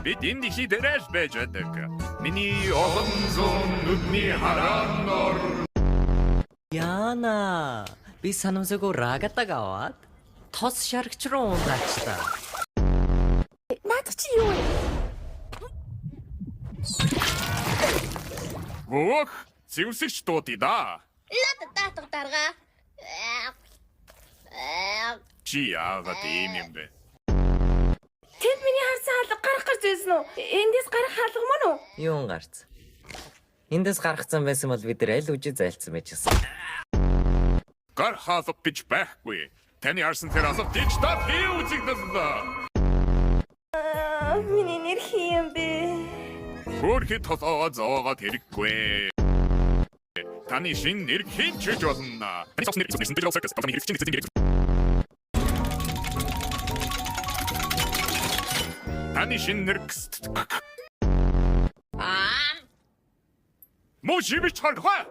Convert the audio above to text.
Бид энэ дэлхий дээр л байж байдаг. Миний олон зүүн нүдний хараан нор. Яна, би санамсаггүй рагатаг аваад тос шаргч руу ундаачлаа. Наад чи юу вэ? Вөх, зэвсэгч дуудъя да. Надад даатга дарга. Чи яагаад ийм юм бэ? Тэнд миний харсан хаалга гарах гэж байсан уу? Эндээс гарах хаалга мөн үү? Юун гарц? Эндээс гаргацсан байсан бол бид нар аль үжи зайлцсан байжсэн. Гар хаалга гэж байхгүй. Таны харсан тэр асуулт дижитал хий үзэгдэлнэ. Миний нэр хин бэ? Хөрхи толгоо зоогоод хэрэггүй. Таны шин нэр хинчж болно. Таны сос нэр гэсэн диgital circus таны хэрэгч чинь нэр. Таны шин нэр гэст. Мо живич харгаа.